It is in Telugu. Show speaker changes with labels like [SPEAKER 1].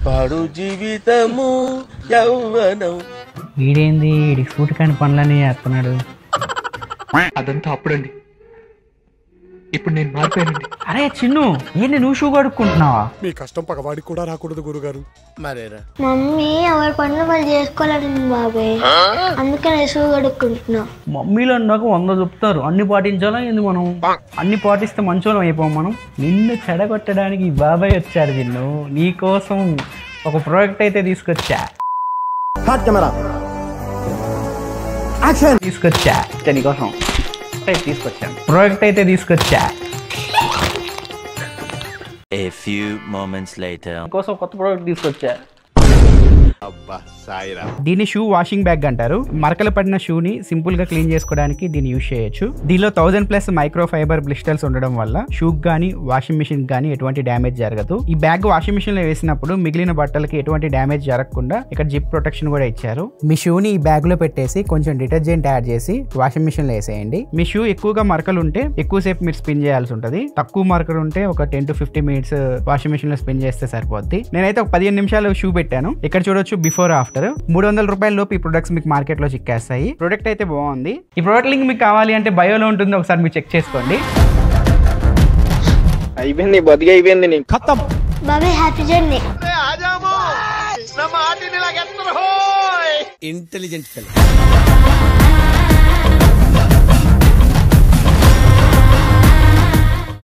[SPEAKER 1] పాడు జీవితము యౌవనం.
[SPEAKER 2] వీడేంది వీడికి సూట్ కాని పనులన్నీ చేస్తున్నాడు.
[SPEAKER 3] అదంతా అప్పుడండి, ఇప్పుడు నేను మారిపోయానండి.
[SPEAKER 2] అరే చిన్ను, ఏంటి నువ్వు షూ కడుక్కుంటున్నావా?
[SPEAKER 4] మీ కష్టం పగవాడికి కూడా రాకూడదు గురుగారు.
[SPEAKER 1] మరేరా
[SPEAKER 5] మమ్మీ ఎవరి పనులు వాళ్ళు చేసుకోవాలని బాబాయ్, అందుకని షూ కడుక్కుంటున్నా.
[SPEAKER 2] మమ్మీలో అన్నాక 100 చెప్తారు, అన్ని పాటించాలా ఏంది? మనం అన్ని పాటిస్తే మంచోళ్ళం అయిపోం మనం. నిన్ను చెడగొట్టడానికి బాబాయ్ వచ్చారు చిన్ను. నీకోసం ఒక ప్రోడక్ట్ అయితే తీసుకొచ్చా నీకోసం తీసుకొచ్చాను. ప్రోడక్ట్ అయితే తీసుకొచ్చా.
[SPEAKER 6] A few moments later.
[SPEAKER 2] కోసం కొత్త ప్రోడక్ట్ తీసుకొచ్చా.
[SPEAKER 1] అబ్బా సాయిరా.
[SPEAKER 2] దీన్ని షూ వాషింగ్ బ్యాగ్ అంటారు. మరకలు పడిన షూ ని సింపుల్ గా క్లీన్ చేసుకోవడానికి దీన్ని యూజ్ చేయొచ్చు. దీనిలో 1000+ మైక్రో ఫైబర్ బ్లిస్టర్స్ ఉండడం వల్ల షూ గానీ వాషింగ్ మిషన్ గానీ ఎటువంటి డ్యామేజ్ జరగదు. ఈ బ్యాగ్ వాషింగ్ మిషన్ లో వేసినప్పుడు మిగిలిన బట్టలకి ఎటువంటి డ్యామేజ్ జరగకుండా ఇక్కడ జిప్ ప్రొటెక్షన్ కూడా ఇచ్చారు. మీ షూని ఈ బ్యాగ్ లో పెట్టేసి కొంచెం డిటర్జెంట్ యాడ్ చేసి వాషింగ్ మిషన్ లో వేసేయండి. మీ షూ ఎక్కువగా మరకలు ఉంటే ఎక్కువసేపు మీరు స్పిన్ చేయాల్సి ఉంటుంది. తక్కువ మరకలు ఉంటే ఒక 10 to 15 minutes వాషింగ్ మిషన్ లో స్పిన్ చేస్తే సరిపోద్ది. నేనైతే ఒక 15 నిమిషాలు షూ పెట్టాను. ఇక్కడ చూడొచ్చు బిఫోర్ ఆఫ్టర్. 300 రూపాయల లోపు ఈ ప్రొడక్ట్స్ మీకు మార్కెట్ లో చిక్కేస్తాయి. ప్రొడక్ట్ అయితే బాగుంది. ఈ ప్రొడక్ట్ లింక్ మీకు కావాలి అంటే బయోలో ఉంటుంది, ఒకసారి మీరు చెక్ చేసుకోండి.
[SPEAKER 3] అయిపోయింది, బతికి అయిపోయింది నీ ఖతం.
[SPEAKER 5] బాబాయ్ హ్యాపీ జర్నీ.
[SPEAKER 1] Intelligent fellow.